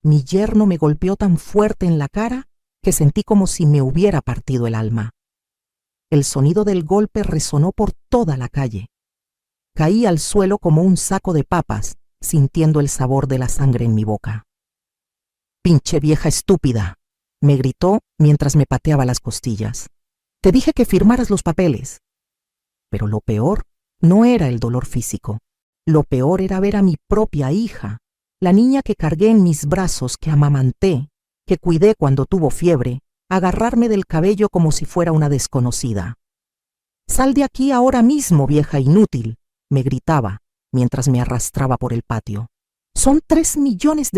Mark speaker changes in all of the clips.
Speaker 1: Mi yerno me golpeó tan fuerte en la cara que sentí como si me hubiera partido el alma. El sonido del golpe resonó por toda la calle. Caí al suelo como un saco de papas, sintiendo el sabor de la sangre en mi boca. «Pinche vieja estúpida», me gritó mientras me pateaba las costillas. «Te dije que firmaras los papeles». Pero lo peor no era el dolor físico. Lo peor era ver a mi propia hija, la niña que cargué en mis brazos, que amamanté, que cuidé cuando tuvo fiebre, agarrarme del cabello como si fuera una desconocida. «Sal de aquí ahora mismo, vieja inútil», me gritaba mientras me arrastraba por el patio. «Son $3 millones.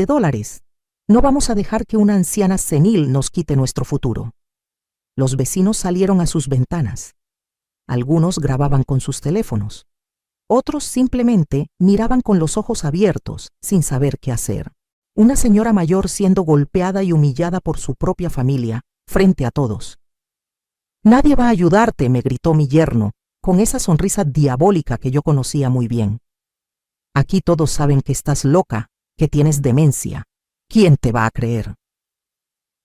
Speaker 1: No vamos a dejar que una anciana senil nos quite nuestro futuro». Los vecinos salieron a sus ventanas. Algunos grababan con sus teléfonos. Otros simplemente miraban con los ojos abiertos, sin saber qué hacer. Una señora mayor siendo golpeada y humillada por su propia familia, frente a todos. «Nadie va a ayudarte», me gritó mi yerno, con esa sonrisa diabólica que yo conocía muy bien. «Aquí todos saben que estás loca, que tienes demencia. ¿Quién te va a creer?».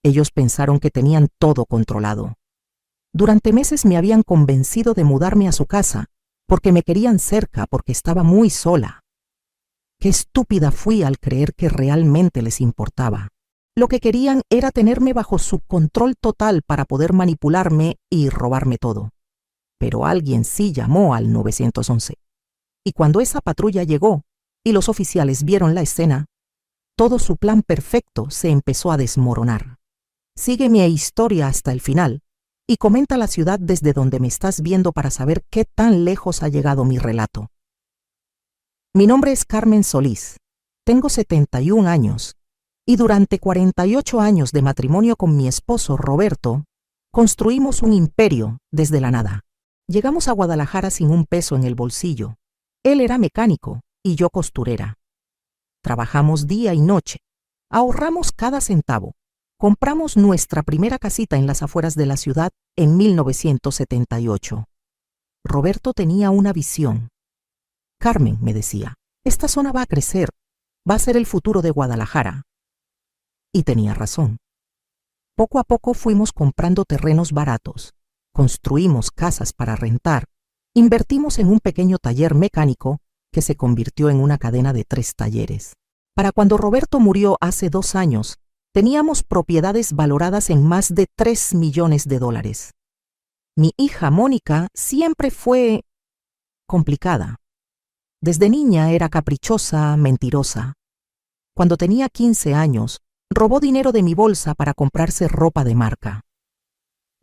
Speaker 1: Ellos pensaron que tenían todo controlado. Durante meses me habían convencido de mudarme a su casa, porque me querían cerca, porque estaba muy sola. Qué estúpida fui al creer que realmente les importaba. Lo que querían era tenerme bajo su control total para poder manipularme y robarme todo. Pero alguien sí llamó al 911. Y cuando esa patrulla llegó y los oficiales vieron la escena, todo su plan perfecto se empezó a desmoronar. Sigue mi historia hasta el final y comenta la ciudad desde donde me estás viendo para saber qué tan lejos ha llegado mi relato. Mi nombre es Carmen Solís. Tengo 71 años y durante 48 años de matrimonio con mi esposo Roberto, construimos un imperio desde la nada. Llegamos a Guadalajara sin un peso en el bolsillo. Él era mecánico y yo costurera. Trabajamos día y noche. Ahorramos cada centavo. Compramos nuestra primera casita en las afueras de la ciudad en 1978. Roberto tenía una visión. «Carmen», me decía, «esta zona va a crecer, va a ser el futuro de Guadalajara». Y tenía razón. Poco a poco fuimos comprando terrenos baratos, construimos casas para rentar, invertimos en un pequeño taller mecánico que se convirtió en una cadena de 3 talleres. Para cuando Roberto murió hace 2 años, teníamos propiedades valoradas en más de $3 millones. Mi hija Mónica siempre fue complicada. Desde niña era caprichosa, mentirosa. Cuando tenía 15 años, robó dinero de mi bolsa para comprarse ropa de marca.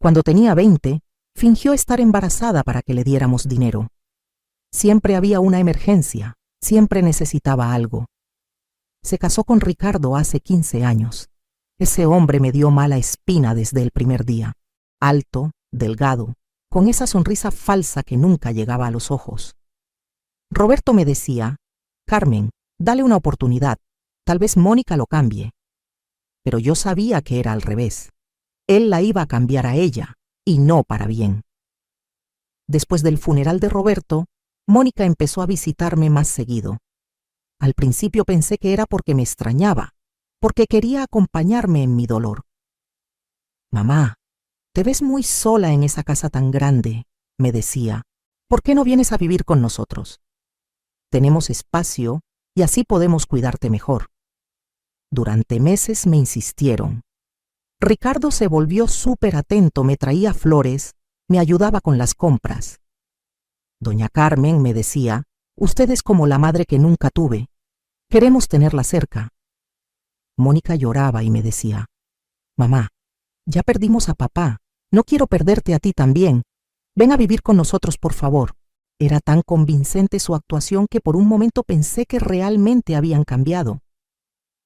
Speaker 1: Cuando tenía 20, fingió estar embarazada para que le diéramos dinero. Siempre había una emergencia, siempre necesitaba algo. Se casó con Ricardo hace 15 años. Ese hombre me dio mala espina desde el primer día. Alto, delgado, con esa sonrisa falsa que nunca llegaba a los ojos. Roberto me decía, «Carmen, dale una oportunidad, tal vez Mónica lo cambie». Pero yo sabía que era al revés. Él la iba a cambiar a ella, y no para bien. Después del funeral de Roberto, Mónica empezó a visitarme más seguido. Al principio pensé que era porque me extrañaba, porque quería acompañarme en mi dolor. «Mamá, te ves muy sola en esa casa tan grande», me decía. «¿Por qué no vienes a vivir con nosotros? Tenemos espacio y así podemos cuidarte mejor». Durante meses me insistieron. Ricardo se volvió súper atento, me traía flores, me ayudaba con las compras. «Doña Carmen», me decía, «usted es como la madre que nunca tuve. Queremos tenerla cerca». Mónica lloraba y me decía, «Mamá, ya perdimos a papá, no quiero perderte a ti también. Ven a vivir con nosotros, por favor». Era tan convincente su actuación que por un momento pensé que realmente habían cambiado,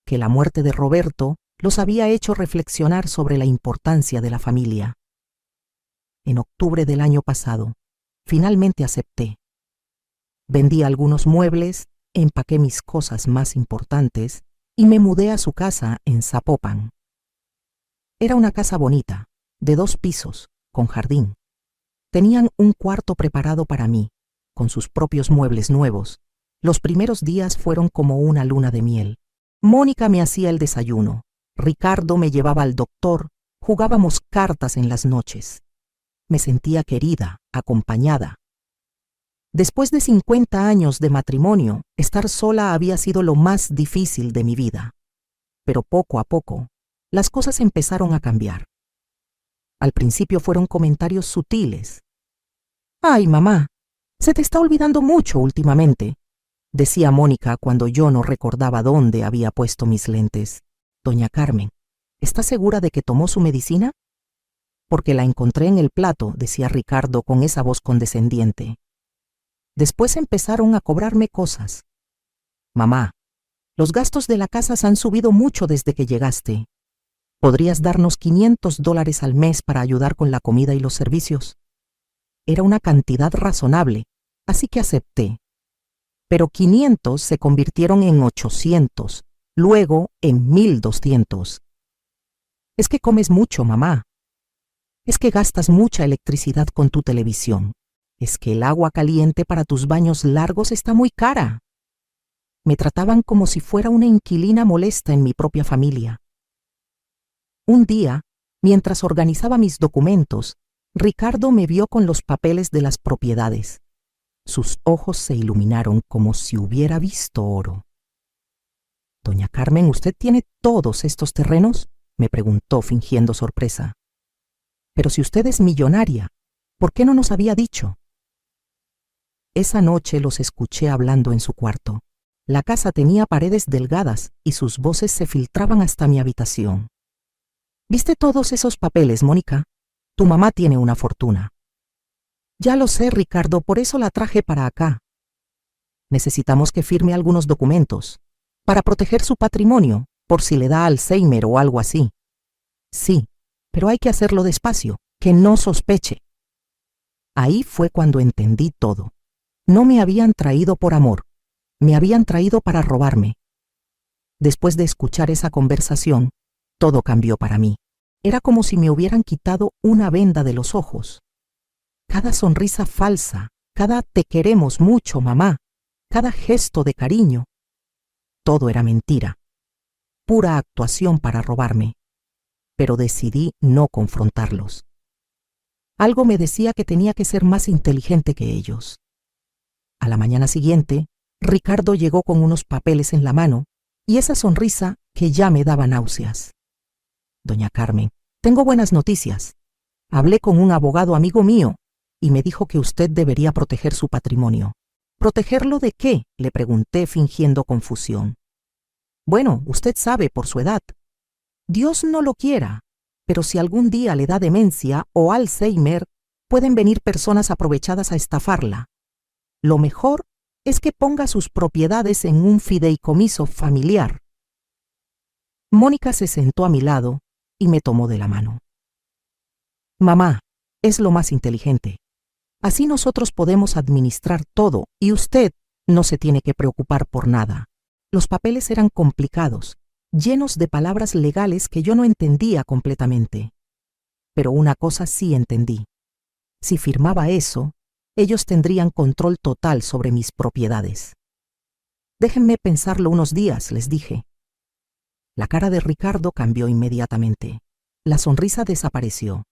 Speaker 1: que la muerte de Roberto los había hecho reflexionar sobre la importancia de la familia. En octubre del año pasado, finalmente acepté. Vendí algunos muebles, empaqué mis cosas más importantes y me mudé a su casa en Zapopan. Era una casa bonita, de 2 pisos, con jardín. Tenían un cuarto preparado para mí, con sus propios muebles nuevos. Los primeros días fueron como una luna de miel. Mónica me hacía el desayuno, Ricardo me llevaba al doctor, jugábamos cartas en las noches. Me sentía querida, acompañada. Después de 50 años de matrimonio, estar sola había sido lo más difícil de mi vida. Pero poco a poco, las cosas empezaron a cambiar. Al principio fueron comentarios sutiles. «Ay, mamá, se te está olvidando mucho últimamente», decía Mónica cuando yo no recordaba dónde había puesto mis lentes. «Doña Carmen, ¿está segura de que tomó su medicina?» «Porque la encontré en el plato», decía Ricardo con esa voz condescendiente. Después empezaron a cobrarme cosas. «Mamá, los gastos de la casa han subido mucho desde que llegaste. ¿Podrías darnos $500 al mes para ayudar con la comida y los servicios?» Era una cantidad razonable, así que acepté. Pero 500 se convirtieron en 800, luego en 1,200. «Es que comes mucho, mamá. Es que gastas mucha electricidad con tu televisión. Es que el agua caliente para tus baños largos está muy cara». Me trataban como si fuera una inquilina molesta en mi propia familia. Un día, mientras organizaba mis documentos, Ricardo me vio con los papeles de las propiedades. Sus ojos se iluminaron como si hubiera visto oro. «Doña Carmen, ¿usted tiene todos estos terrenos?», me preguntó fingiendo sorpresa. «Pero si usted es millonaria, ¿por qué no nos había dicho?». Esa noche los escuché hablando en su cuarto. La casa tenía paredes delgadas y sus voces se filtraban hasta mi habitación. «¿Viste todos esos papeles, Mónica? Tu mamá tiene una fortuna». «Ya lo sé, Ricardo, por eso la traje para acá. Necesitamos que firme algunos documentos, para proteger su patrimonio, por si le da Alzheimer o algo así». «Sí, pero hay que hacerlo despacio, que no sospeche». Ahí fue cuando entendí todo. No me habían traído por amor, me habían traído para robarme. Después de escuchar esa conversación, todo cambió para mí. Era como si me hubieran quitado una venda de los ojos. Cada sonrisa falsa, cada «te queremos mucho, mamá», cada gesto de cariño, todo era mentira, pura actuación para robarme. Pero decidí no confrontarlos. Algo me decía que tenía que ser más inteligente que ellos. A la mañana siguiente, Ricardo llegó con unos papeles en la mano y esa sonrisa que ya me daba náuseas. «Doña Carmen, tengo buenas noticias. Hablé con un abogado amigo mío y me dijo que usted debería proteger su patrimonio». «¿Protegerlo de qué?», le pregunté fingiendo confusión. «Bueno, usted sabe por su edad. Dios no lo quiera, pero si algún día le da demencia o Alzheimer, pueden venir personas aprovechadas a estafarla. Lo mejor es que ponga sus propiedades en un fideicomiso familiar». Mónica se sentó a mi lado y me tomó de la mano. «Mamá, es lo más inteligente. Así nosotros podemos administrar todo y usted no se tiene que preocupar por nada». Los papeles eran complicados, llenos de palabras legales que yo no entendía completamente. Pero una cosa sí entendí. Si firmaba eso, ellos tendrían control total sobre mis propiedades. «Déjenme pensarlo unos días», les dije. La cara de Ricardo cambió inmediatamente. La sonrisa desapareció.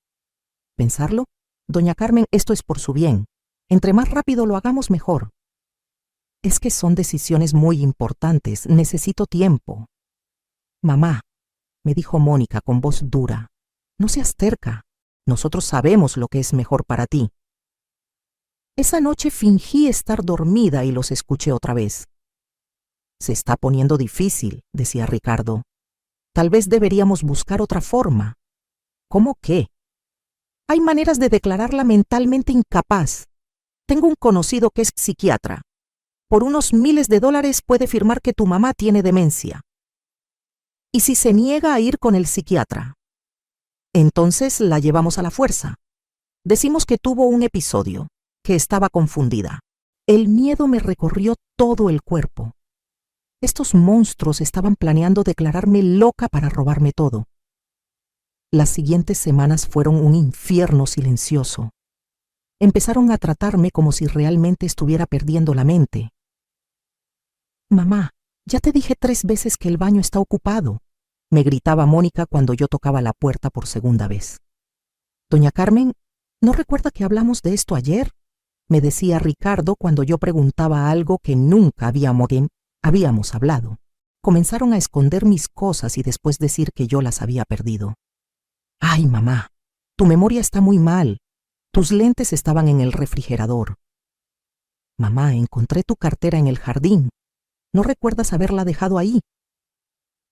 Speaker 1: «¿Pensarlo? Doña Carmen, esto es por su bien. Entre más rápido lo hagamos, mejor». «Es que son decisiones muy importantes. Necesito tiempo». «Mamá», me dijo Mónica con voz dura, «no seas terca. Nosotros sabemos lo que es mejor para ti». Esa noche fingí estar dormida y los escuché otra vez. «Se está poniendo difícil», decía Ricardo. «Tal vez deberíamos buscar otra forma». «¿Cómo qué?» «Hay maneras de declararla mentalmente incapaz. Tengo un conocido que es psiquiatra. Por unos miles de dólares puede firmar que tu mamá tiene demencia. ¿Y si se niega a ir con el psiquiatra? Entonces la llevamos a la fuerza. Decimos que tuvo un episodio, que estaba confundida». El miedo me recorrió todo el cuerpo. Estos monstruos estaban planeando declararme loca para robarme todo. Las siguientes semanas fueron un infierno silencioso. Empezaron a tratarme como si realmente estuviera perdiendo la mente. «Mamá, Ya te dije 3 veces que el baño está ocupado, me gritaba Mónica cuando yo tocaba la puerta por segunda vez. Doña Carmen, ¿no recuerda que hablamos de esto ayer?, me decía Ricardo cuando yo preguntaba algo que nunca habíamos hablado. Comenzaron a esconder mis cosas y después decir que yo las había perdido. Ay, mamá, tu memoria está muy mal. Tus lentes estaban en el refrigerador. Mamá, encontré tu cartera en el jardín. ¿No recuerdas haberla dejado ahí?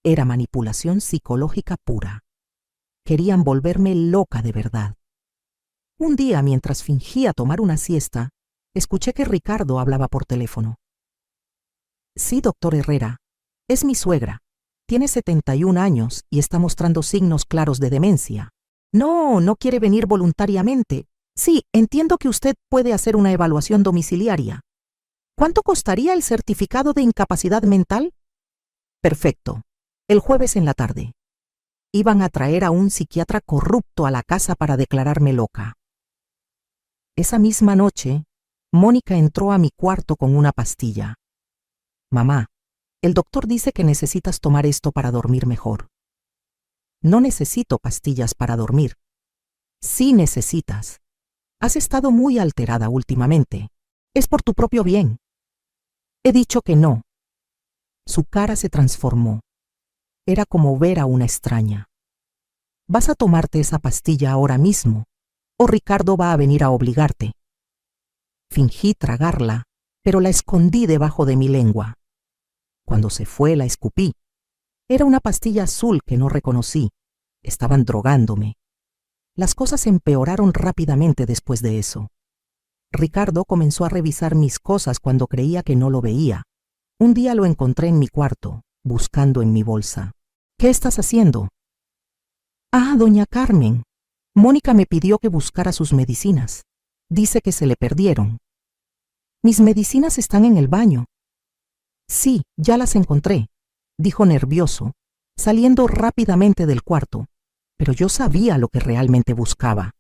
Speaker 1: Era manipulación psicológica pura. Querían volverme loca de verdad. Un día, mientras fingía tomar una siesta, escuché que Ricardo hablaba por teléfono. Sí, doctor Herrera, es mi suegra. Tiene 71 años y está mostrando signos claros de demencia. No quiere venir voluntariamente. Sí, entiendo que usted puede hacer una evaluación domiciliaria. ¿Cuánto costaría el certificado de incapacidad mental? Perfecto. El jueves en la tarde. Iban a traer a un psiquiatra corrupto a la casa para declararme loca. Esa misma noche, Mónica entró a mi cuarto con una pastilla. Mamá, el doctor dice que necesitas tomar esto para dormir mejor. No necesito pastillas para dormir. Sí necesitas. Has estado muy alterada últimamente. Es por tu propio bien. He dicho que no. Su cara se transformó. Era como ver a una extraña. ¿Vas a tomarte esa pastilla ahora mismo? ¿O Ricardo va a venir a obligarte? Fingí tragarla, pero la escondí debajo de mi lengua. Cuando se fue, la escupí. Era una pastilla azul que no reconocí. Estaban drogándome. Las cosas empeoraron rápidamente después de eso. Ricardo comenzó a revisar mis cosas cuando creía que no lo veía. Un día lo encontré en mi cuarto, buscando en mi bolsa. ¿Qué estás haciendo? Ah, doña Carmen. Mónica me pidió que buscara sus medicinas. Dice que se le perdieron. Mis medicinas están en el baño. Sí, ya las encontré, dijo nervioso, saliendo rápidamente del cuarto. Pero yo sabía lo que realmente buscaba.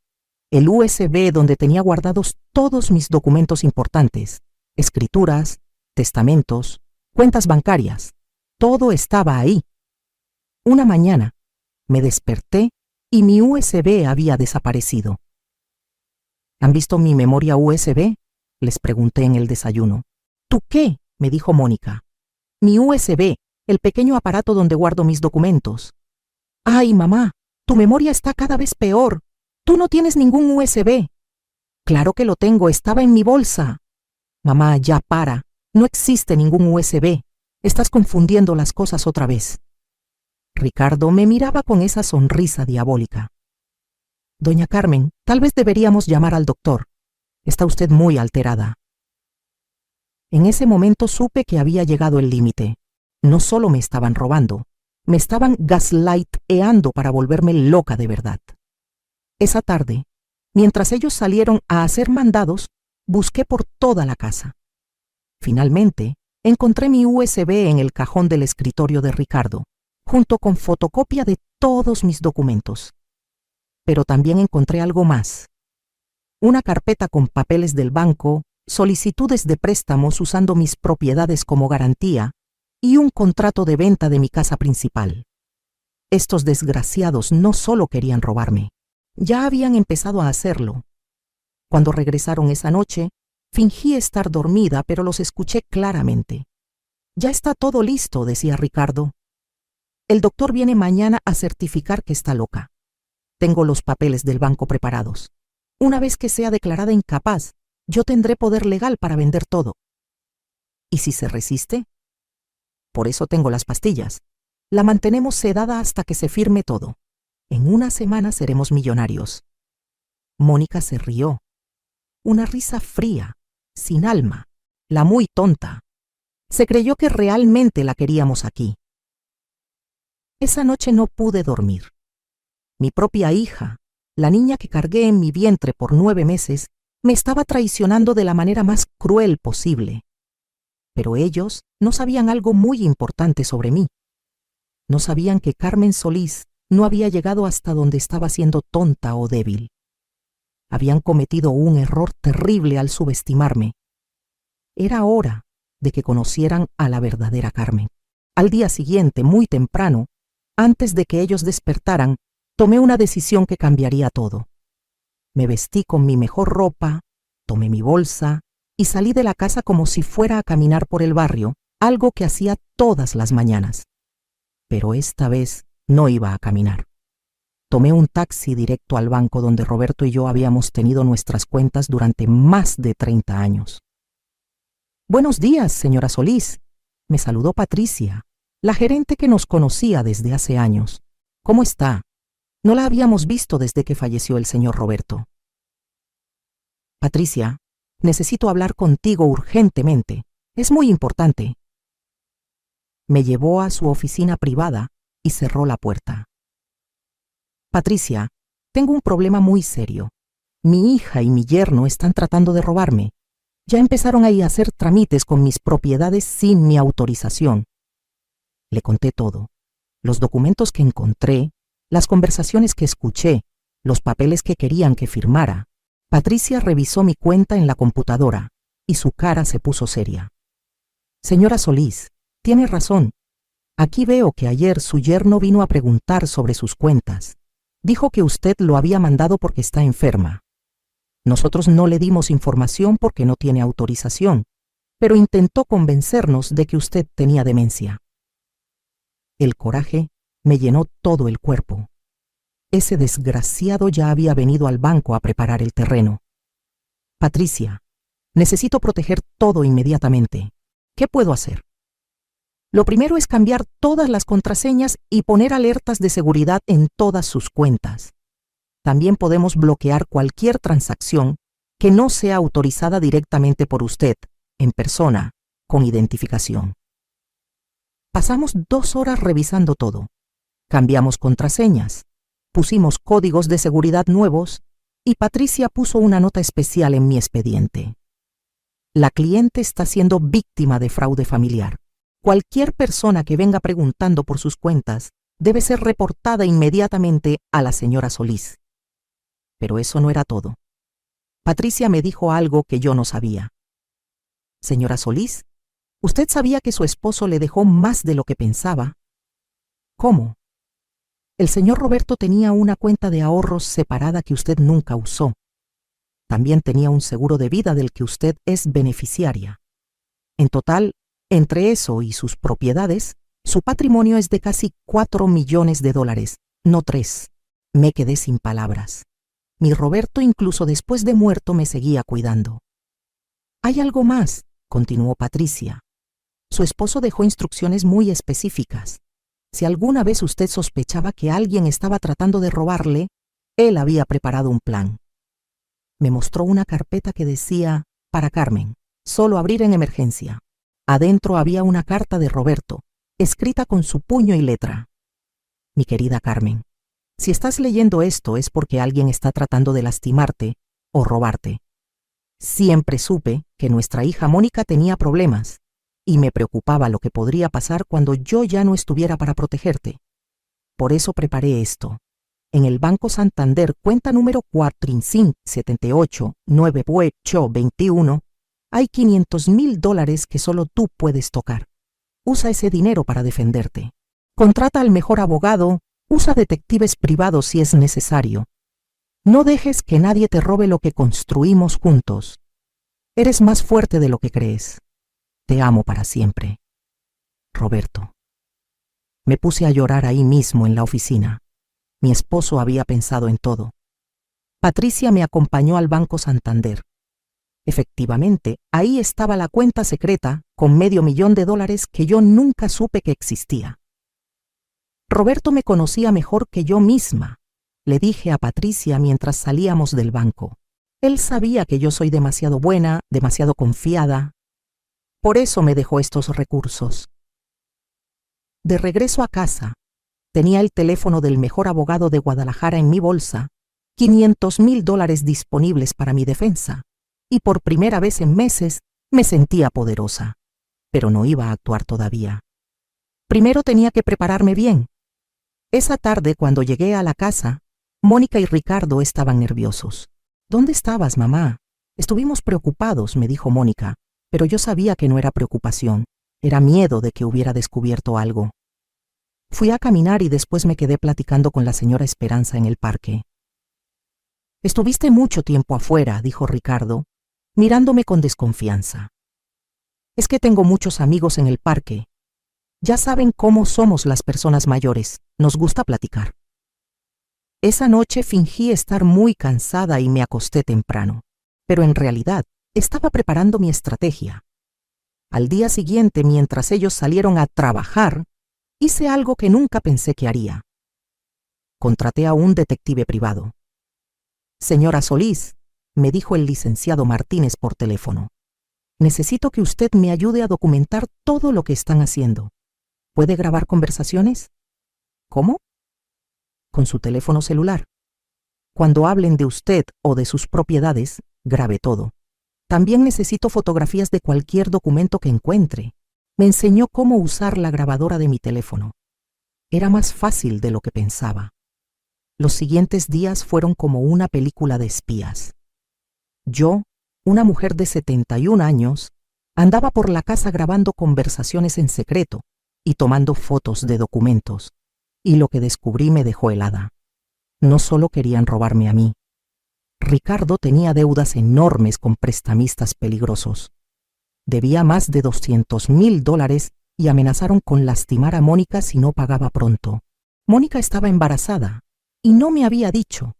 Speaker 1: El USB donde tenía guardados todos mis documentos importantes, escrituras, testamentos, cuentas bancarias. Todo estaba ahí. Una mañana, me desperté y mi USB había desaparecido. ¿Han visto mi memoria USB? Les pregunté en el desayuno. ¿Tú qué?, me dijo Mónica. Mi USB, el pequeño aparato donde guardo mis documentos. Ay, mamá, tu memoria está cada vez peor. Tú no tienes ningún USB. Claro que lo tengo, estaba en mi bolsa. Mamá, ya para. No existe ningún USB. Estás confundiendo las cosas otra vez. Ricardo me miraba con esa sonrisa diabólica. Doña Carmen, tal vez deberíamos llamar al doctor. Está usted muy alterada. En ese momento supe que había llegado el límite. No solo me estaban robando, me estaban gaslighteando para volverme loca de verdad. Esa tarde, mientras ellos salieron a hacer mandados, busqué por toda la casa. Finalmente, encontré mi USB en el cajón del escritorio de Ricardo, junto con fotocopia de todos mis documentos. Pero también encontré algo más. Una carpeta con papeles del banco, solicitudes de préstamos usando mis propiedades como garantía y un contrato de venta de mi casa principal. Estos desgraciados no solo querían robarme, ya habían empezado a hacerlo. Cuando regresaron esa noche, fingí estar dormida, pero los escuché claramente. Ya está todo listo, decía Ricardo. El doctor viene mañana a certificar que está loca. Tengo los papeles del banco preparados. Una vez que sea declarada incapaz, yo tendré poder legal para vender todo. ¿Y si se resiste? Por eso tengo las pastillas. La mantenemos sedada hasta que se firme todo. En una semana seremos millonarios. Mónica se rió. Una risa fría, sin alma, la muy tonta. Se creyó que realmente la queríamos aquí. Esa noche no pude dormir. Mi propia hija, la niña que cargué en mi vientre por 9 meses, me estaba traicionando de la manera más cruel posible. Pero ellos no sabían algo muy importante sobre mí. No sabían que Carmen Solís no había llegado hasta donde estaba siendo tonta o débil. Habían cometido un error terrible al subestimarme. Era hora de que conocieran a la verdadera Carmen. Al día siguiente, muy temprano, antes de que ellos despertaran, tomé una decisión que cambiaría todo. Me vestí con mi mejor ropa, tomé mi bolsa y salí de la casa como si fuera a caminar por el barrio, algo que hacía todas las mañanas. Pero esta vez no iba a caminar. Tomé un taxi directo al banco donde Roberto y yo habíamos tenido nuestras cuentas durante más de 30 años. «Buenos días, señora Solís», me saludó Patricia, la gerente que nos conocía desde hace años. «¿Cómo está? No la habíamos visto desde que falleció el señor Roberto». «Patricia, necesito hablar contigo urgentemente. Es muy importante». Me llevó a su oficina privada y cerró la puerta. «Patricia, tengo un problema muy serio. Mi hija y mi yerno están tratando de robarme. Ya empezaron a hacer trámites con mis propiedades sin mi autorización». Le conté todo: los documentos que encontré, las conversaciones que escuché, los papeles que querían que firmara. Patricia revisó mi cuenta en la computadora y su cara se puso seria. «Señora Solís, tiene razón. Aquí veo que ayer su yerno vino a preguntar sobre sus cuentas. Dijo que usted lo había mandado porque está enferma. Nosotros no le dimos información porque no tiene autorización, pero intentó convencernos de que usted tenía demencia». El coraje me llenó todo el cuerpo. Ese desgraciado ya había venido al banco a preparar el terreno. «Patricia, necesito proteger todo inmediatamente. ¿Qué puedo hacer?» «Lo primero es cambiar todas las contraseñas y poner alertas de seguridad en todas sus cuentas. También podemos bloquear cualquier transacción que no sea autorizada directamente por usted, en persona, con identificación». Pasamos 2 horas revisando todo. Cambiamos contraseñas, pusimos códigos de seguridad nuevos y Patricia puso una nota especial en mi expediente. «La cliente está siendo víctima de fraude familiar. Cualquier persona que venga preguntando por sus cuentas debe ser reportada inmediatamente a la señora Solís». Pero eso no era todo. Patricia me dijo algo que yo no sabía. «Señora Solís, ¿usted sabía que su esposo le dejó más de lo que pensaba?» «¿Cómo?» «El señor Roberto tenía una cuenta de ahorros separada que usted nunca usó. También tenía un seguro de vida del que usted es beneficiaria. En total, entre eso y sus propiedades, su patrimonio es de casi $4 millones, no 3. Me quedé sin palabras. Mi Roberto incluso después de muerto me seguía cuidando. «Hay algo más», continuó Patricia. «Su esposo dejó instrucciones muy específicas. Si alguna vez usted sospechaba que alguien estaba tratando de robarle, él había preparado un plan». Me mostró una carpeta que decía: «Para Carmen, solo abrir en emergencia». Adentro había una carta de Roberto, escrita con su puño y letra. «Mi querida Carmen, si estás leyendo esto es porque alguien está tratando de lastimarte o robarte. Siempre supe que nuestra hija Mónica tenía problemas y me preocupaba lo que podría pasar cuando yo ya no estuviera para protegerte. Por eso preparé esto. En el Banco Santander, cuenta número 4578921, hay $500,000 que solo tú puedes tocar. Usa ese dinero para defenderte. Contrata al mejor abogado, usa detectives privados si es necesario. No dejes que nadie te robe lo que construimos juntos. Eres más fuerte de lo que crees. Te amo para siempre. Roberto». Me puse a llorar ahí mismo en la oficina. Mi esposo había pensado en todo. Patricia me acompañó al Banco Santander. Efectivamente, ahí estaba la cuenta secreta con $500,000 que yo nunca supe que existía. Roberto me conocía mejor que yo misma, le dije a Patricia mientras salíamos del banco. Él sabía que yo soy demasiado buena, demasiado confiada. Por eso me dejó estos recursos. De regreso a casa, tenía el teléfono del mejor abogado de Guadalajara en mi bolsa, $500,000 disponibles para mi defensa, y por primera vez en meses me sentía poderosa. Pero no iba a actuar todavía. Primero tenía que prepararme bien. Esa tarde, cuando llegué a la casa, Mónica y Ricardo estaban nerviosos. «¿Dónde estabas, mamá? Estuvimos preocupados», me dijo Mónica, pero yo sabía que no era preocupación. Era miedo de que hubiera descubierto algo. Fui a caminar y después me quedé platicando con la señora Esperanza en el parque. «Estuviste mucho tiempo afuera», dijo Ricardo, mirándome con desconfianza. «Es que tengo muchos amigos en el parque. Ya saben cómo somos las personas mayores, nos gusta platicar». Esa noche fingí estar muy cansada y me acosté temprano, pero en realidad estaba preparando mi estrategia. Al día siguiente, mientras ellos salieron a trabajar, hice algo que nunca pensé que haría. Contraté a un detective privado. «Señora Solís», me dijo el licenciado Martínez por teléfono, «necesito que usted me ayude a documentar todo lo que están haciendo. ¿Puede grabar conversaciones?» «¿Cómo?» «Con su teléfono celular. Cuando hablen de usted o de sus propiedades, grabe todo. También necesito fotografías de cualquier documento que encuentre». Me enseñó cómo usar la grabadora de mi teléfono. Era más fácil de lo que pensaba. Los siguientes días fueron como una película de espías. Yo, una mujer de 71 años, andaba por la casa grabando conversaciones en secreto y tomando fotos de documentos, y lo que descubrí me dejó helada. No solo querían robarme a mí. Ricardo tenía deudas enormes con prestamistas peligrosos. Debía más de $200,000 y amenazaron con lastimar a Mónica si no pagaba pronto. Mónica estaba embarazada y no me había dicho.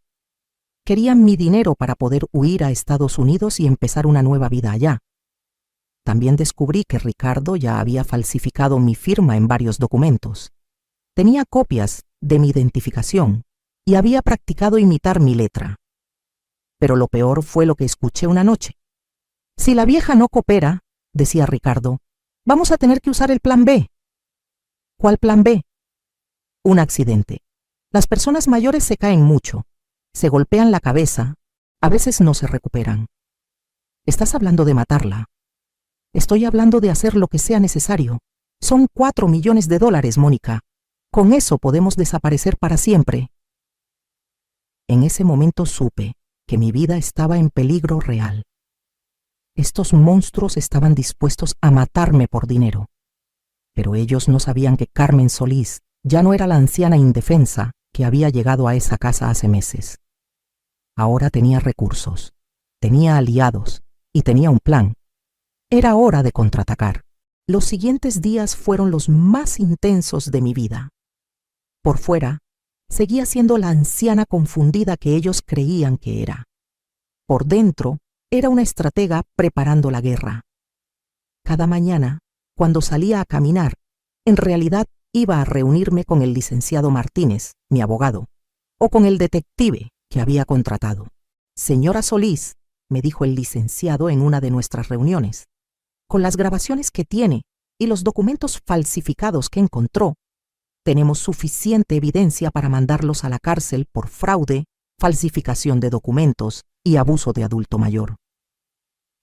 Speaker 1: Querían mi dinero para poder huir a Estados Unidos y empezar una nueva vida allá. También descubrí que Ricardo ya había falsificado mi firma en varios documentos. Tenía copias de mi identificación y había practicado imitar mi letra. Pero lo peor fue lo que escuché una noche. «Si la vieja no coopera», decía Ricardo, «vamos a tener que usar el plan B». «¿Cuál plan B?» «Un accidente. Las personas mayores se caen mucho, se golpean la cabeza, a veces no se recuperan». «Estás hablando de matarla». «Estoy hablando de hacer lo que sea necesario. Son $4 millones, Mónica. Con eso podemos desaparecer para siempre». En ese momento supe que mi vida estaba en peligro real. Estos monstruos estaban dispuestos a matarme por dinero. Pero ellos no sabían que Carmen Solís ya no era la anciana indefensa que había llegado a esa casa hace meses. Ahora tenía recursos, tenía aliados y tenía un plan. Era hora de contraatacar. Los siguientes días fueron los más intensos de mi vida. Por fuera, seguía siendo la anciana confundida que ellos creían que era. Por dentro, era una estratega preparando la guerra. Cada mañana, cuando salía a caminar, en realidad iba a reunirme con el licenciado Martínez, mi abogado, o con el detective que había contratado. «Señora Solís», me dijo el licenciado en una de nuestras reuniones, «con las grabaciones que tiene y los documentos falsificados que encontró, tenemos suficiente evidencia para mandarlos a la cárcel por fraude, falsificación de documentos y abuso de adulto mayor.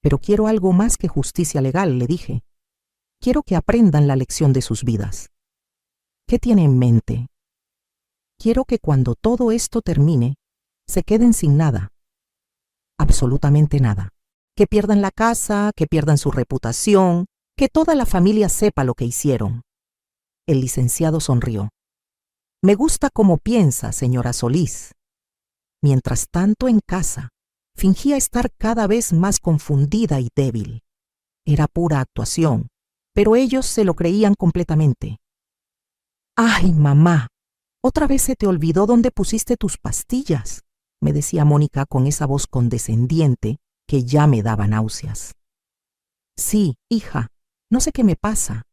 Speaker 1: Pero quiero algo más que justicia legal», le dije. «Quiero que aprendan la lección de sus vidas». «¿Qué tiene en mente?» «Quiero que cuando todo esto termine, se queden sin nada. Absolutamente nada. Que pierdan la casa, que pierdan su reputación, que toda la familia sepa lo que hicieron». El licenciado sonrió. «Me gusta cómo piensa, señora Solís». Mientras tanto, en casa, fingía estar cada vez más confundida y débil. Era pura actuación, pero ellos se lo creían completamente. «Ay, mamá, otra vez se te olvidó dónde pusiste tus pastillas», me decía Mónica con esa voz condescendiente que ya me daba náuseas. «Sí, hija, no sé qué me pasa.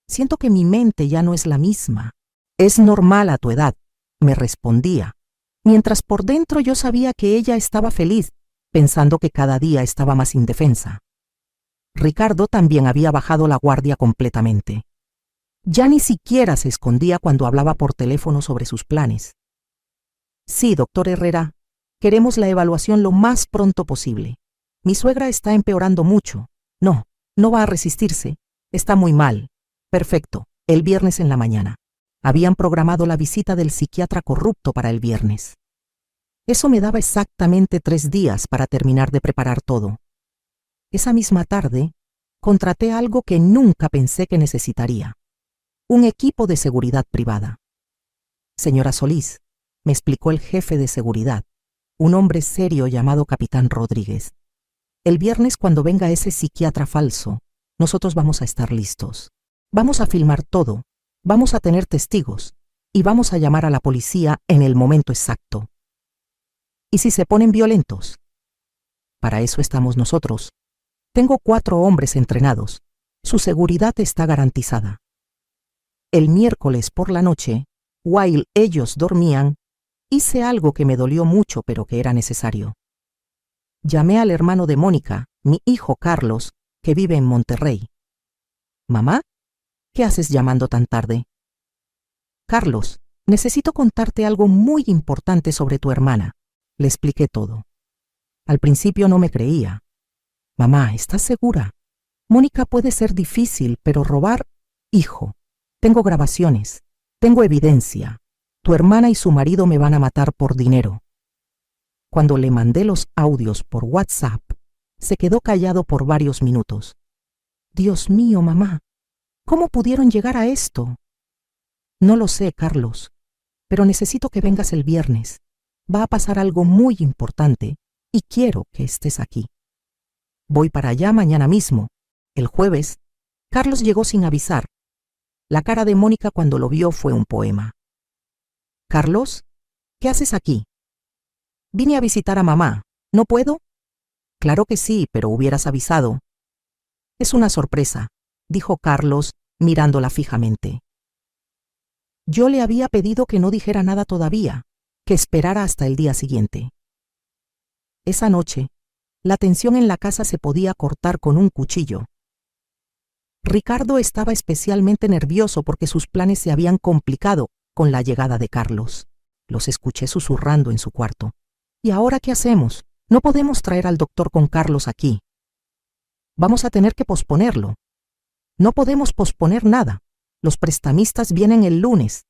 Speaker 1: Siento que mi mente ya no es la misma». «Es normal a tu edad», me respondía, mientras por dentro yo sabía que ella estaba feliz, pensando que cada día estaba más indefensa. Ricardo también había bajado la guardia completamente. Ya ni siquiera se escondía cuando hablaba por teléfono sobre sus planes. «Sí, doctor Herrera, queremos la evaluación lo más pronto posible. Mi suegra está empeorando mucho. No va a resistirse. Está muy mal. Perfecto, el viernes en la mañana». Habían programado la visita del psiquiatra corrupto para el viernes. Eso me daba exactamente 3 días para terminar de preparar todo. Esa misma tarde, contraté algo que nunca pensé que necesitaría: un equipo de seguridad privada. Señora Solís, me explicó el jefe de seguridad, un hombre serio llamado Capitán Rodríguez, el viernes cuando venga ese psiquiatra falso, nosotros vamos a estar listos. Vamos a filmar todo, vamos a tener testigos y vamos a llamar a la policía en el momento exacto. ¿Y si se ponen violentos? Para eso estamos nosotros. Tengo 4 hombres entrenados. Su seguridad está garantizada. El miércoles por la noche, while ellos dormían, hice algo que me dolió mucho pero que era necesario. Llamé al hermano de Mónica, mi hijo Carlos, que vive en Monterrey. «Mamá, ¿qué haces llamando tan tarde?» «Carlos, necesito contarte algo muy importante sobre tu hermana». Le expliqué todo. Al principio no me creía. «Mamá, ¿estás segura? Mónica puede ser difícil, pero robar...» «Hijo, tengo grabaciones, tengo evidencia. Tu hermana y su marido me van a matar por dinero». Cuando le mandé los audios por WhatsApp, se quedó callado por varios minutos. «Dios mío, mamá, ¿cómo pudieron llegar a esto?» «No lo sé, Carlos, pero necesito que vengas el viernes. Va a pasar algo muy importante y quiero que estés aquí». «Voy para allá mañana mismo». El jueves, Carlos llegó sin avisar. La cara de Mónica cuando lo vio fue un poema. «Carlos, ¿qué haces aquí?» «Vine a visitar a mamá. ¿No puedo?» «Claro que sí, pero hubieras avisado». «Es una sorpresa», dijo Carlos, mirándola fijamente. Yo le había pedido que no dijera nada todavía, que esperara hasta el día siguiente. Esa noche, la tensión en la casa se podía cortar con un cuchillo. Ricardo estaba especialmente nervioso porque sus planes se habían complicado con la llegada de Carlos. Los escuché susurrando en su cuarto. «¿Y ahora qué hacemos? No podemos traer al doctor con Carlos aquí. Vamos a tener que posponerlo». «No podemos posponer nada. Los prestamistas vienen el lunes.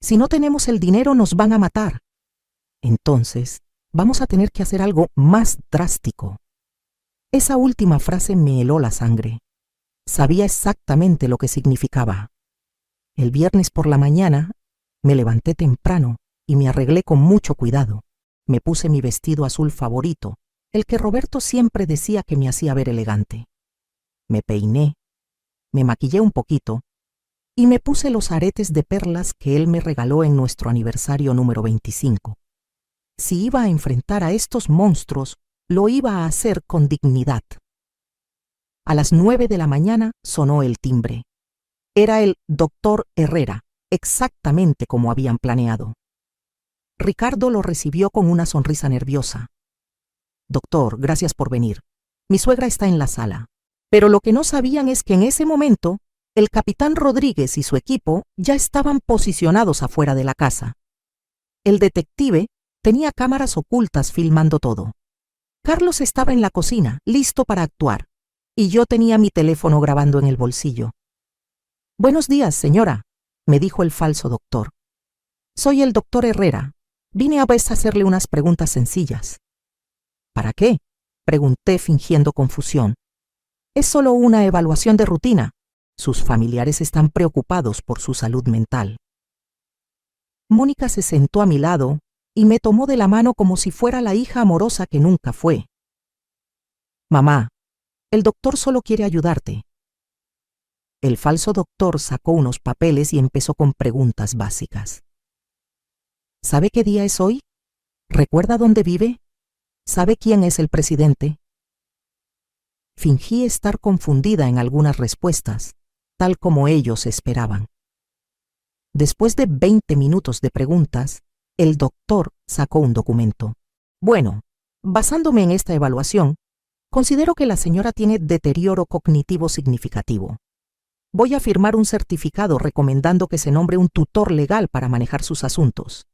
Speaker 1: Si no tenemos el dinero nos van a matar». «Entonces, vamos a tener que hacer algo más drástico». Esa última frase me heló la sangre. Sabía exactamente lo que significaba. El viernes por la mañana, me levanté temprano y me arreglé con mucho cuidado. Me puse mi vestido azul favorito, el que Roberto siempre decía que me hacía ver elegante. Me peiné, me maquillé un poquito y me puse los aretes de perlas que él me regaló en nuestro aniversario número 25. Si iba a enfrentar a estos monstruos, lo iba a hacer con dignidad. A las 9 de la mañana sonó el timbre. Era el doctor Herrera, exactamente como habían planeado. Ricardo lo recibió con una sonrisa nerviosa. «Doctor, gracias por venir. Mi suegra está en la sala». Pero lo que no sabían es que en ese momento, el capitán Rodríguez y su equipo ya estaban posicionados afuera de la casa. El detective tenía cámaras ocultas filmando todo. Carlos estaba en la cocina, listo para actuar, y yo tenía mi teléfono grabando en el bolsillo. «Buenos días, señora», me dijo el falso doctor. «Soy el doctor Herrera. Vine a hacerle unas preguntas sencillas». «¿Para qué?», pregunté fingiendo confusión. «Es solo una evaluación de rutina. Sus familiares están preocupados por su salud mental». Mónica se sentó a mi lado y me tomó de la mano como si fuera la hija amorosa que nunca fue. «Mamá, el doctor solo quiere ayudarte». El falso doctor sacó unos papeles y empezó con preguntas básicas. ¿Sabe qué día es hoy? ¿Recuerda dónde vive? ¿Sabe quién es el presidente? Fingí estar confundida en algunas respuestas, tal como ellos esperaban. Después de 20 minutos de preguntas, el doctor sacó un documento. «Bueno, basándome en esta evaluación, considero que la señora tiene deterioro cognitivo significativo. Voy a firmar un certificado recomendando que se nombre un tutor legal para manejar sus asuntos».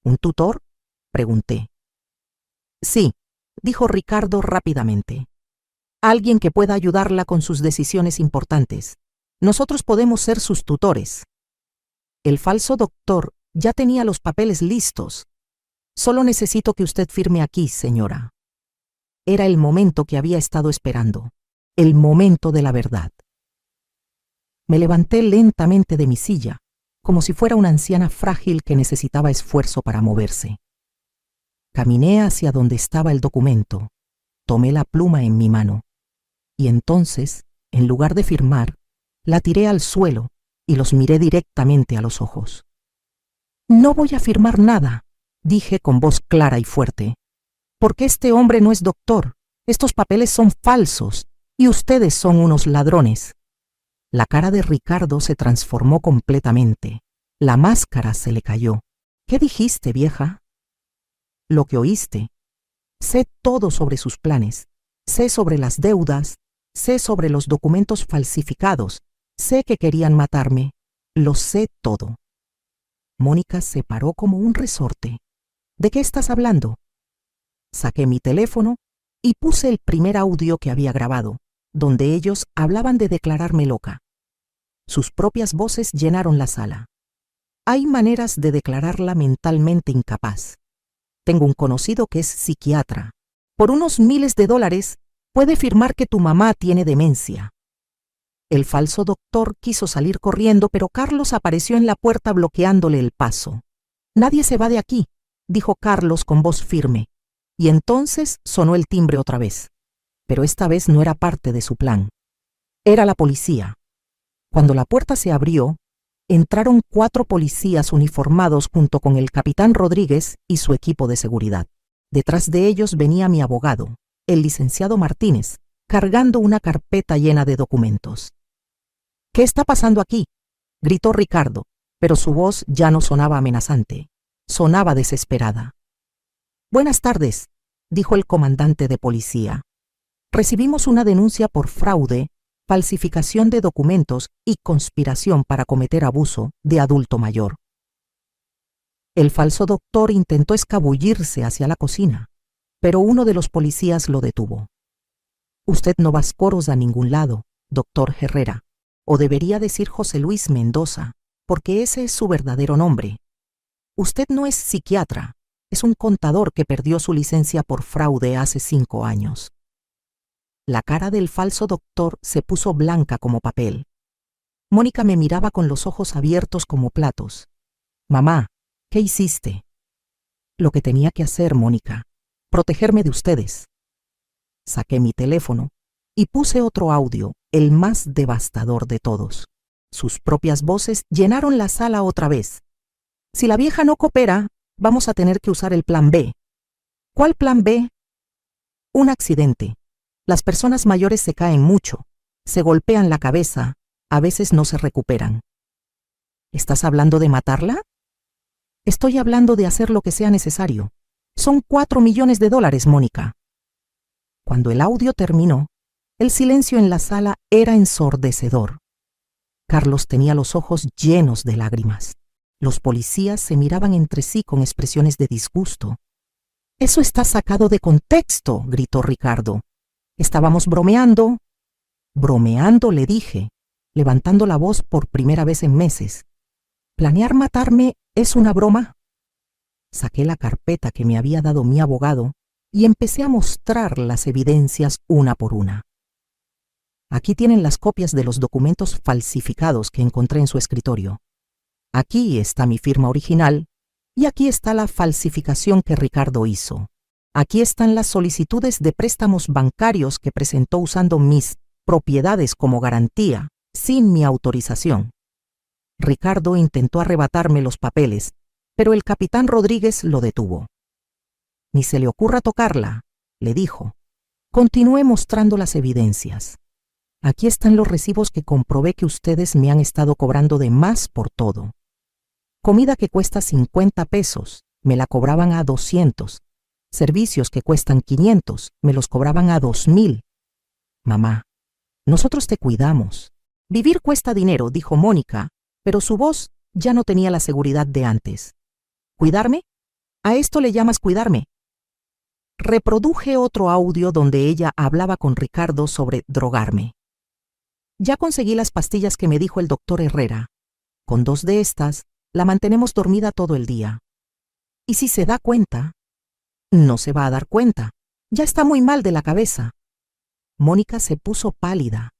Speaker 1: «¿Un tutor?», pregunté. «Sí», dijo Ricardo rápidamente. «Alguien que pueda ayudarla con sus decisiones importantes. Nosotros podemos ser sus tutores». El falso doctor ya tenía los papeles listos. «Solo necesito que usted firme aquí, señora». Era el momento que había estado esperando. el momento de la verdad. Me levanté lentamente de mi silla, como si fuera una anciana frágil que necesitaba esfuerzo para moverse. Caminé hacia donde estaba el documento, tomé la pluma en mi mano, y entonces, en lugar de firmar, la tiré al suelo y los miré directamente a los ojos. No voy a firmar nada, dije con voz clara y fuerte, porque este hombre no es doctor, estos papeles son falsos, y ustedes son unos ladrones. La cara de Ricardo se transformó completamente. La máscara se le cayó. ¿Qué dijiste, vieja? Lo que oíste. Sé todo sobre sus planes. Sé sobre las deudas. Sé sobre los documentos falsificados. Sé que querían matarme. Lo sé todo. Mónica se paró como un resorte. ¿De qué estás hablando? Saqué mi teléfono y puse el primer audio que había grabado, donde ellos hablaban de declararme loca. Sus propias voces llenaron la sala. Hay maneras de declararla mentalmente incapaz. Tengo un conocido que es psiquiatra. Por unos miles de dólares puede firmar que tu mamá tiene demencia. El falso doctor quiso salir corriendo, pero Carlos apareció en la puerta bloqueándole el paso. Nadie se va de aquí, dijo Carlos con voz firme. Y entonces sonó el timbre otra vez. Pero esta vez no era parte de su plan. Era la policía. Cuando la puerta se abrió, entraron 4 policías uniformados junto con el capitán Rodríguez y su equipo de seguridad. Detrás de ellos venía mi abogado, el licenciado Martínez, cargando una carpeta llena de documentos. ¿Qué está pasando aquí?, gritó Ricardo, pero su voz ya no sonaba amenazante, sonaba desesperada. Buenas tardes, dijo el comandante de policía. Recibimos una denuncia por fraude, falsificación de documentos y conspiración para cometer abuso de adulto mayor. El falso doctor intentó escabullirse hacia la cocina, pero uno de los policías lo detuvo. Usted no va a ningún lado, doctor Herrera, o debería decir José Luis Mendoza, porque ese es su verdadero nombre. Usted no es psiquiatra, es un contador que perdió su licencia por fraude hace 5 años. La cara del falso doctor se puso blanca como papel. Mónica me miraba con los ojos abiertos como platos. Mamá, ¿qué hiciste? Lo que tenía que hacer, Mónica, protegerme de ustedes. Saqué mi teléfono y puse otro audio, el más devastador de todos. Sus propias voces llenaron la sala otra vez. Si la vieja no coopera, vamos a tener que usar el plan B. ¿Cuál plan B? Un accidente. Las personas mayores se caen mucho, se golpean la cabeza, a veces no se recuperan. ¿Estás hablando de matarla? Estoy hablando de hacer lo que sea necesario. Son $4 millones, Mónica. Cuando el audio terminó, el silencio en la sala era ensordecedor. Carlos tenía los ojos llenos de lágrimas. Los policías se miraban entre sí con expresiones de disgusto. Eso está sacado de contexto, gritó Ricardo. Estábamos bromeando. Bromeando, le dije, levantando la voz por primera vez en meses. ¿Planear matarme es una broma? Saqué la carpeta que me había dado mi abogado y empecé a mostrar las evidencias una por una. Aquí tienen las copias de los documentos falsificados que encontré en su escritorio. Aquí está mi firma original y aquí está la falsificación que Ricardo hizo. Aquí están las solicitudes de préstamos bancarios que presentó usando mis propiedades como garantía, sin mi autorización. Ricardo intentó arrebatarme los papeles, pero el capitán Rodríguez lo detuvo. Ni se le ocurra tocarla, le dijo. Continúe mostrando las evidencias. Aquí están los recibos que comprobé que ustedes me han estado cobrando de más por todo. Comida que cuesta 50 pesos, me la cobraban a 200. Servicios que cuestan 500, me los cobraban a 2000. Mamá, nosotros te cuidamos. Vivir cuesta dinero, dijo Mónica, pero su voz ya no tenía la seguridad de antes. ¿Cuidarme? ¿A esto le llamas cuidarme? Reproduje otro audio donde ella hablaba con Ricardo sobre drogarme. Ya conseguí las pastillas que me dijo el doctor Herrera. Con 2 de estas, la mantenemos dormida todo el día. Y si se da cuenta, no se va a dar cuenta. Ya está muy mal de la cabeza. Mónica se puso pálida.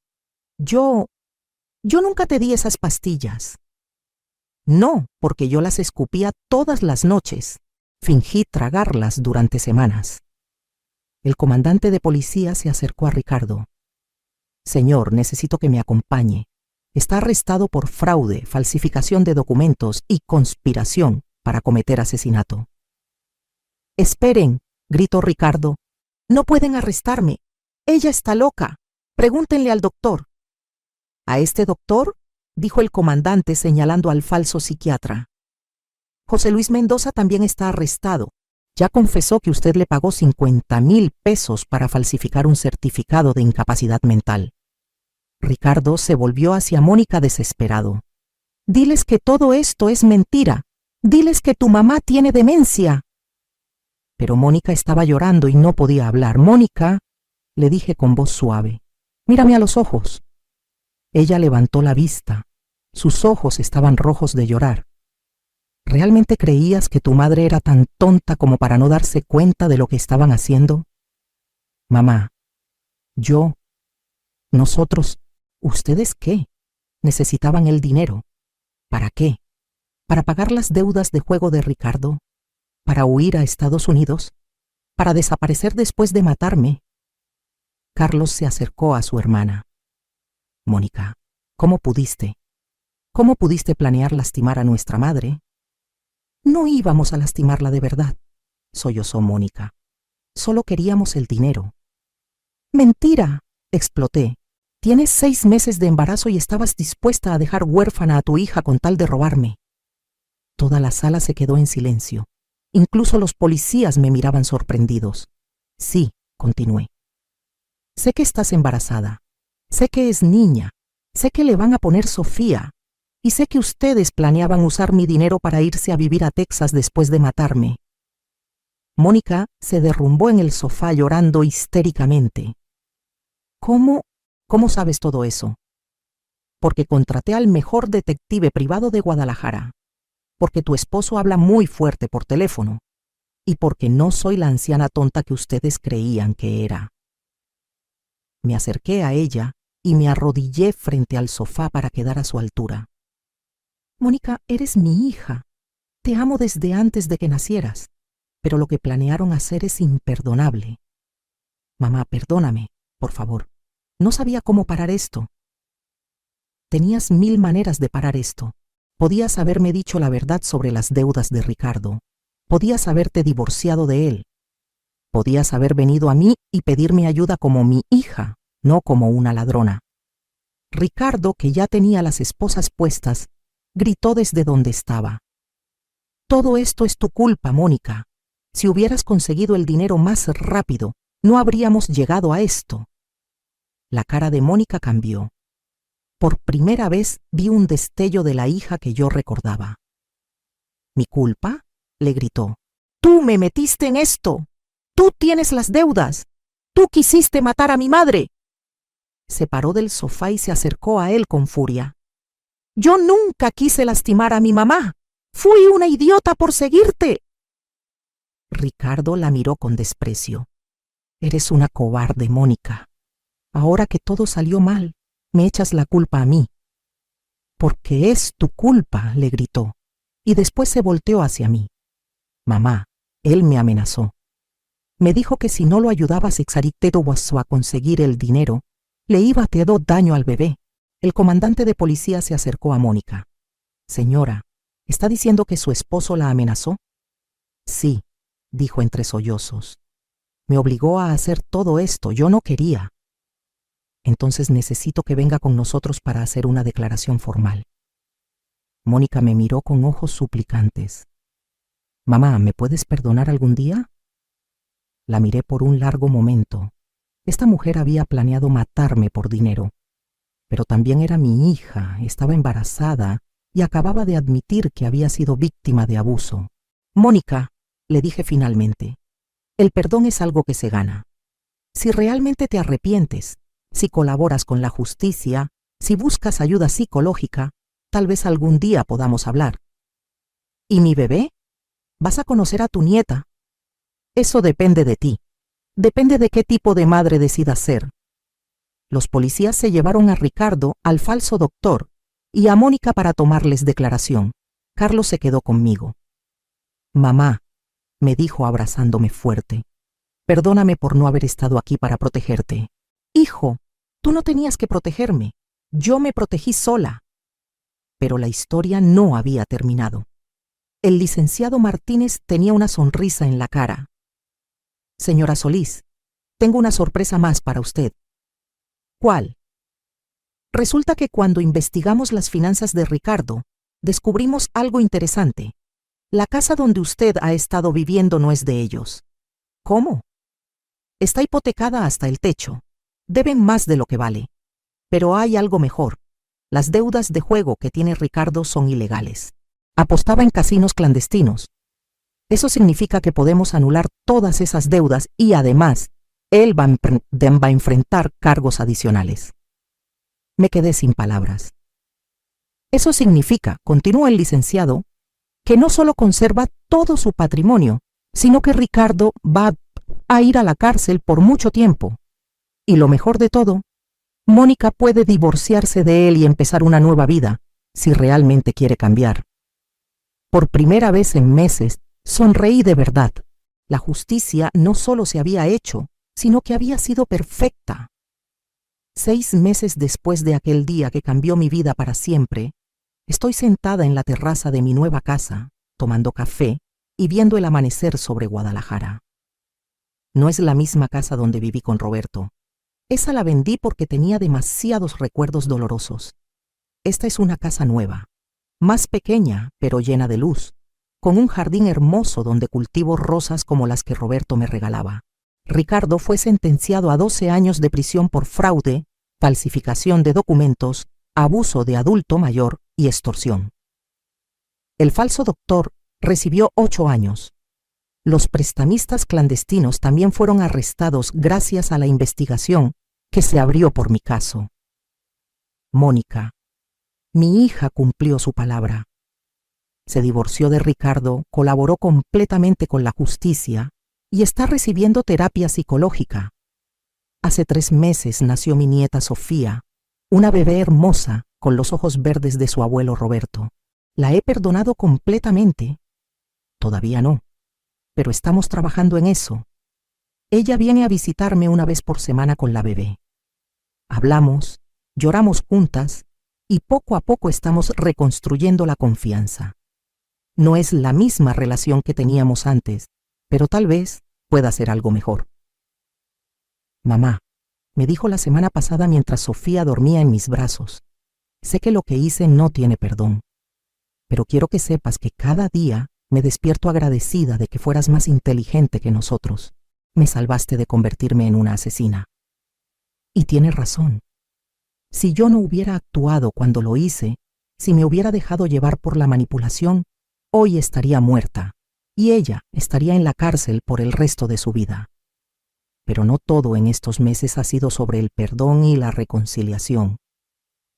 Speaker 1: Yo nunca te di esas pastillas. No, porque yo las escupía todas las noches. Fingí tragarlas durante semanas. El comandante de policía se acercó a Ricardo. Señor, necesito que me acompañe. Está arrestado por fraude, falsificación de documentos y conspiración para cometer asesinato. Esperen, gritó Ricardo. No pueden arrestarme. Ella está loca. Pregúntenle al doctor. ¿A este doctor?, dijo el comandante señalando al falso psiquiatra. José Luis Mendoza también está arrestado. Ya confesó que usted le pagó 50,000 pesos para falsificar un certificado de incapacidad mental. Ricardo se volvió hacia Mónica desesperado. Diles que todo esto es mentira. Diles que tu mamá tiene demencia. Pero Mónica estaba llorando y no podía hablar. Mónica, le dije con voz suave, mírame a los ojos. Ella levantó la vista. Sus ojos estaban rojos de llorar. ¿Realmente creías que tu madre era tan tonta como para no darse cuenta de lo que estaban haciendo? Mamá, yo, nosotros, ¿ustedes qué? Necesitaban el dinero. ¿Para qué? ¿Para pagar las deudas de juego de Ricardo? ¿Para huir a Estados Unidos? ¿Para desaparecer después de matarme? Carlos se acercó a su hermana. Mónica, ¿cómo pudiste? ¿Cómo pudiste planear lastimar a nuestra madre? No íbamos a lastimarla de verdad, sollozó Mónica. Solo queríamos el dinero. Mentira, exploté. Tienes 6 meses de embarazo y estabas dispuesta a dejar huérfana a tu hija con tal de robarme. Toda la sala se quedó en silencio. Incluso los policías me miraban sorprendidos. Sí, continué. Sé que estás embarazada. Sé que es niña. Sé que le van a poner Sofía. Y sé que ustedes planeaban usar mi dinero para irse a vivir a Texas después de matarme. Mónica se derrumbó en el sofá llorando histéricamente. ¿Cómo sabes todo eso? Porque contraté al mejor detective privado de Guadalajara. Porque tu esposo habla muy fuerte por teléfono. Y porque no soy la anciana tonta que ustedes creían que era. Me acerqué a ella y me arrodillé frente al sofá para quedar a su altura. Mónica, eres mi hija. Te amo desde antes de que nacieras, pero lo que planearon hacer es imperdonable. Mamá, perdóname, por favor. No sabía cómo parar esto. Tenías 1000 maneras de parar esto. Podías haberme dicho la verdad sobre las deudas de Ricardo. Podías haberte divorciado de él. Podías haber venido a mí y pedirme ayuda como mi hija, no como una ladrona. Ricardo, que ya tenía las esposas puestas, gritó desde donde estaba. Todo esto es tu culpa, Mónica. Si hubieras conseguido el dinero más rápido, no habríamos llegado a esto. La cara de Mónica cambió. Por primera vez vi un destello de la hija que yo recordaba. ¿Mi culpa?, le gritó. Tú me metiste en esto. Tú tienes las deudas. Tú quisiste matar a mi madre. Se paró del sofá y se acercó a él con furia. Yo nunca quise lastimar a mi mamá. Fui una idiota por seguirte. Ricardo la miró con desprecio. Eres una cobarde, Mónica. Ahora que todo salió mal, me echas la culpa a mí. Porque es tu culpa, le gritó, y después se volteó hacia mí. Mamá, él me amenazó. Me dijo que si no lo ayudaba a conseguir el dinero, le iba a hacer daño al bebé. El comandante de policía se acercó a Mónica. Señora, ¿está diciendo que su esposo la amenazó? Sí, dijo entre sollozos. Me obligó a hacer todo esto, yo no quería. Entonces necesito que venga con nosotros para hacer una declaración formal. Mónica me miró con ojos suplicantes. Mamá, ¿me puedes perdonar algún día? La miré por un largo momento. Esta mujer había planeado matarme por dinero. Pero también era mi hija, estaba embarazada y acababa de admitir que había sido víctima de abuso. Mónica, le dije finalmente, el perdón es algo que se gana. Si realmente te arrepientes, si colaboras con la justicia, si buscas ayuda psicológica, tal vez algún día podamos hablar. ¿Y mi bebé? ¿Vas a conocer a tu nieta? Eso depende de ti. Depende de qué tipo de madre decidas ser. Los policías se llevaron a Ricardo, al falso doctor, y a Mónica para tomarles declaración. Carlos se quedó conmigo. Mamá, me dijo abrazándome fuerte, perdóname por no haber estado aquí para protegerte. Hijo, tú no tenías que protegerme. Yo me protegí sola. Pero la historia no había terminado. El licenciado Martínez tenía una sonrisa en la cara. Señora Solís, tengo una sorpresa más para usted. ¿Cuál? Resulta que cuando investigamos las finanzas de Ricardo, descubrimos algo interesante. La casa donde usted ha estado viviendo no es de ellos. ¿Cómo? Está hipotecada hasta el techo. Deben más de lo que vale. Pero hay algo mejor. Las deudas de juego que tiene Ricardo son ilegales. Apostaba en casinos clandestinos. Eso significa que podemos anular todas esas deudas y además, él va a enfrentar cargos adicionales. Me quedé sin palabras. Eso significa, continuó el licenciado, que no solo conserva todo su patrimonio, sino que Ricardo va a ir a la cárcel por mucho tiempo. Y lo mejor de todo, Mónica puede divorciarse de él y empezar una nueva vida, si realmente quiere cambiar. Por primera vez en meses, sonreí de verdad. La justicia no solo se había hecho, sino que había sido perfecta. 6 meses después de aquel día que cambió mi vida para siempre, estoy sentada en la terraza de mi nueva casa, tomando café y viendo el amanecer sobre Guadalajara. No es la misma casa donde viví con Roberto. Esa la vendí porque tenía demasiados recuerdos dolorosos. Esta es una casa nueva, más pequeña pero llena de luz, con un jardín hermoso donde cultivo rosas como las que Roberto me regalaba. Ricardo fue sentenciado a 12 años de prisión por fraude, falsificación de documentos, abuso de adulto mayor y extorsión. El falso doctor recibió 8 años. Los prestamistas clandestinos también fueron arrestados gracias a la investigación que se abrió por mi caso. Mónica, mi hija, cumplió su palabra. Se divorció de Ricardo, colaboró completamente con la justicia y está recibiendo terapia psicológica. Hace 3 meses nació mi nieta Sofía, una bebé hermosa con los ojos verdes de su abuelo Roberto. La he perdonado completamente. Todavía no, pero estamos trabajando en eso. Ella viene a visitarme una vez por semana con la bebé. Hablamos, lloramos juntas y poco a poco estamos reconstruyendo la confianza. No es la misma relación que teníamos antes, pero tal vez pueda ser algo mejor. Mamá, me dijo la semana pasada mientras Sofía dormía en mis brazos, sé que lo que hice no tiene perdón, pero quiero que sepas que cada día me despierto agradecida de que fueras más inteligente que nosotros. Me salvaste de convertirme en una asesina. Y tienes razón. Si yo no hubiera actuado cuando lo hice, si me hubiera dejado llevar por la manipulación, hoy estaría muerta, y ella estaría en la cárcel por el resto de su vida. Pero no todo en estos meses ha sido sobre el perdón y la reconciliación.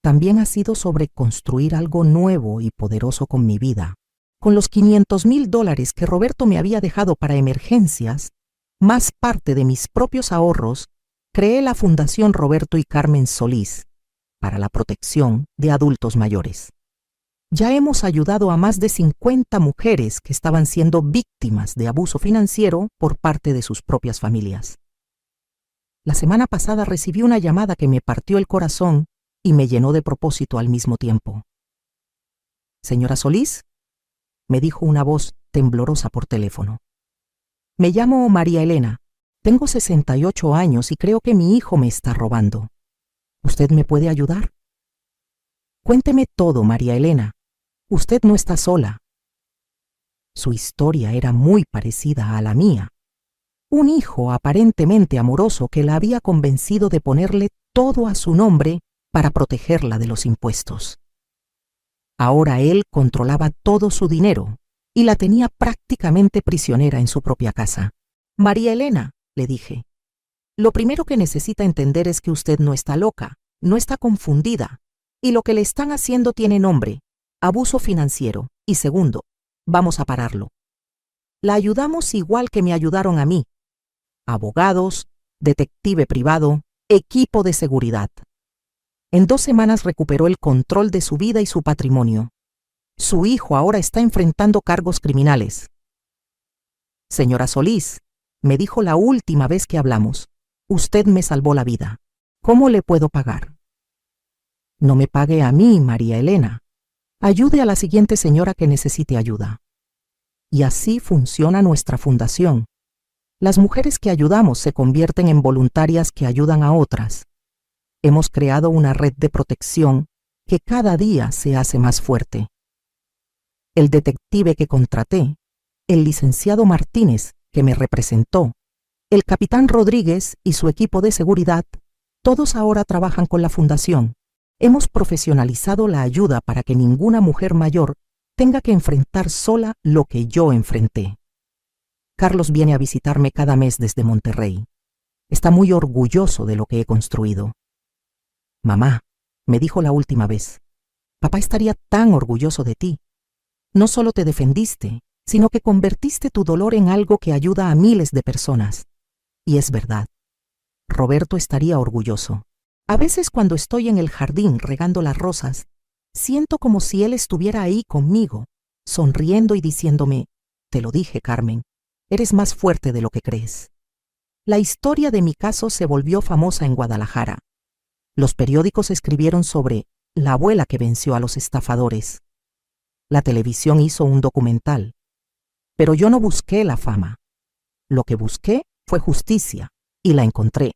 Speaker 1: También ha sido sobre construir algo nuevo y poderoso con mi vida. Con los $500,000 que Roberto me había dejado para emergencias, más parte de mis propios ahorros, creé la Fundación Roberto y Carmen Solís para la protección de adultos mayores. Ya hemos ayudado a más de 50 mujeres que estaban siendo víctimas de abuso financiero por parte de sus propias familias. La semana pasada recibí una llamada que me partió el corazón y me llenó de propósito al mismo tiempo. Señora Solís, me dijo una voz temblorosa por teléfono. Me llamo María Elena. Tengo 68 años y creo que mi hijo me está robando. ¿Usted me puede ayudar? Cuénteme todo, María Elena. Usted no está sola. Su historia era muy parecida a la mía. Un hijo aparentemente amoroso que la había convencido de ponerle todo a su nombre para protegerla de los impuestos. Ahora él controlaba todo su dinero y la tenía prácticamente prisionera en su propia casa. María Elena, le dije, lo primero que necesita entender es que usted no está loca, no está confundida, y lo que le están haciendo tiene nombre, abuso financiero, y segundo, vamos a pararlo. La ayudamos igual que me ayudaron a mí. Abogados, detective privado, equipo de seguridad. En 2 semanas recuperó el control de su vida y su patrimonio. Su hijo ahora está enfrentando cargos criminales. Señora Solís, me dijo la última vez que hablamos, usted me salvó la vida. ¿Cómo le puedo pagar? No me pague a mí, María Elena. Ayude a la siguiente señora que necesite ayuda. Y así funciona nuestra fundación. Las mujeres que ayudamos se convierten en voluntarias que ayudan a otras. Hemos creado una red de protección que cada día se hace más fuerte. El detective que contraté, el licenciado Martínez que me representó, el capitán Rodríguez y su equipo de seguridad, todos ahora trabajan con la fundación. Hemos profesionalizado la ayuda para que ninguna mujer mayor tenga que enfrentar sola lo que yo enfrenté. Carlos viene a visitarme cada mes desde Monterrey. Está muy orgulloso de lo que he construido. Mamá, me dijo la última vez, papá estaría tan orgulloso de ti. No solo te defendiste, sino que convertiste tu dolor en algo que ayuda a miles de personas. Y es verdad. Roberto estaría orgulloso. A veces cuando estoy en el jardín regando las rosas, siento como si él estuviera ahí conmigo, sonriendo y diciéndome, te lo dije, Carmen, eres más fuerte de lo que crees. La historia de mi caso se volvió famosa en Guadalajara. Los periódicos escribieron sobre la abuela que venció a los estafadores. La televisión hizo un documental. Pero yo no busqué la fama. Lo que busqué fue justicia, y la encontré.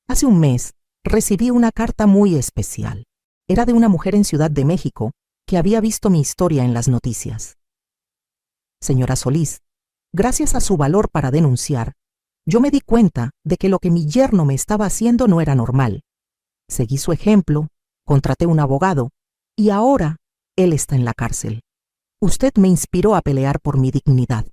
Speaker 1: Hace un mes recibí una carta muy especial. Era de una mujer en Ciudad de México que había visto mi historia en las noticias. Señora Solís, gracias a su valor para denunciar, yo me di cuenta de que lo que mi yerno me estaba haciendo no era normal. Seguí su ejemplo, contraté un abogado, y ahora él está en la cárcel. Usted me inspiró a pelear por mi dignidad.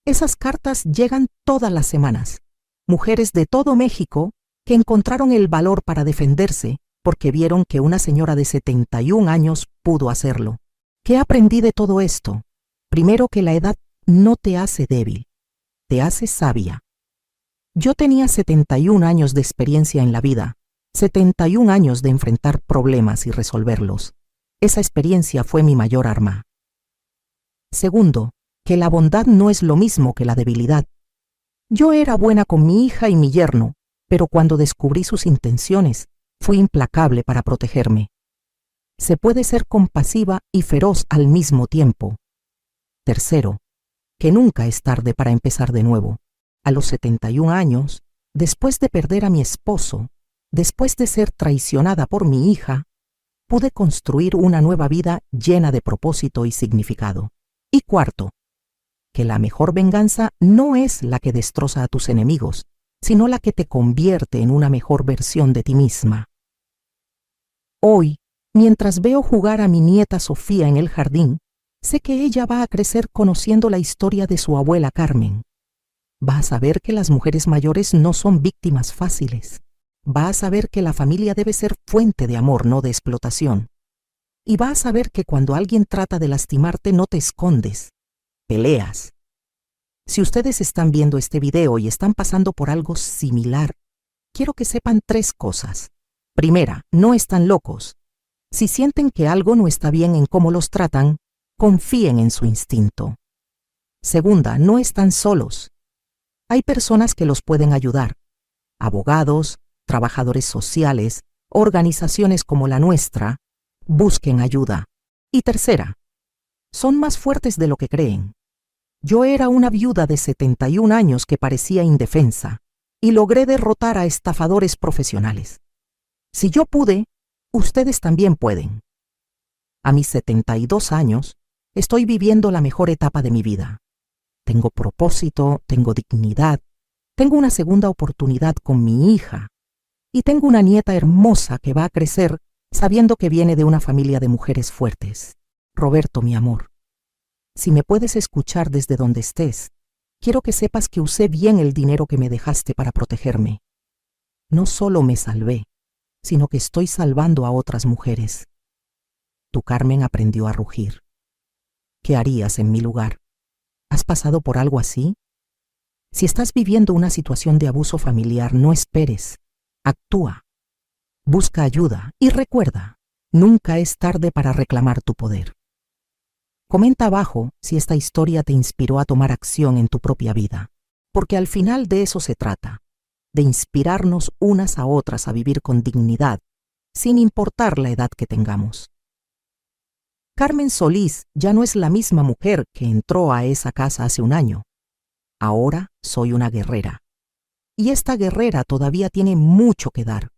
Speaker 1: Esas cartas llegan todas las semanas. Mujeres de todo México que encontraron el valor para defenderse porque vieron que una señora de 71 años pudo hacerlo. ¿Qué aprendí de todo esto? Primero, que la edad no te hace débil, te hace sabia. Yo tenía 71 años de experiencia en la vida, 71 años de enfrentar problemas y resolverlos. Esa experiencia fue mi mayor arma. Segundo, que la bondad no es lo mismo que la debilidad. Yo era buena con mi hija y mi yerno, pero cuando descubrí sus intenciones, fui implacable para protegerme. Se puede ser compasiva y feroz al mismo tiempo. Tercero, que nunca es tarde para empezar de nuevo. A los 71 años, después de perder a mi esposo, después de ser traicionada por mi hija, pude construir una nueva vida llena de propósito y significado. Y cuarto, que la mejor venganza no es la que destroza a tus enemigos, sino la que te convierte en una mejor versión de ti misma. Hoy, mientras veo jugar a mi nieta Sofía en el jardín, sé que ella va a crecer conociendo la historia de su abuela Carmen. Va a saber que las mujeres mayores no son víctimas fáciles. Va a saber que la familia debe ser fuente de amor, no de explotación. Y va a saber que cuando alguien trata de lastimarte no te escondes, peleas. Si ustedes están viendo este video y están pasando por algo similar, quiero que sepan 3 cosas. Primera, no están locos. Si sienten que algo no está bien en cómo los tratan, confíen en su instinto. Segunda, no están solos. Hay personas que los pueden ayudar. Abogados, trabajadores sociales, organizaciones como la nuestra. Busquen ayuda. Y tercera, son más fuertes de lo que creen. Yo era una viuda de 71 años que parecía indefensa y logré derrotar a estafadores profesionales. Si yo pude, ustedes también pueden. A mis 72 años, estoy viviendo la mejor etapa de mi vida. Tengo propósito, tengo dignidad, tengo una segunda oportunidad con mi hija y tengo una nieta hermosa que va a crecer sabiendo que viene de una familia de mujeres fuertes. Roberto, mi amor, si me puedes escuchar desde donde estés, quiero que sepas que usé bien el dinero que me dejaste para protegerme. No solo me salvé, sino que estoy salvando a otras mujeres. Tu Carmen aprendió a rugir. ¿Qué harías en mi lugar? ¿Has pasado por algo así? Si estás viviendo una situación de abuso familiar, no esperes. Actúa. Busca ayuda y recuerda, nunca es tarde para reclamar tu poder. Comenta abajo si esta historia te inspiró a tomar acción en tu propia vida, porque al final de eso se trata, de inspirarnos unas a otras a vivir con dignidad, sin importar la edad que tengamos. Carmen Solís ya no es la misma mujer que entró a esa casa hace un año. Ahora soy una guerrera. Y esta guerrera todavía tiene mucho que dar.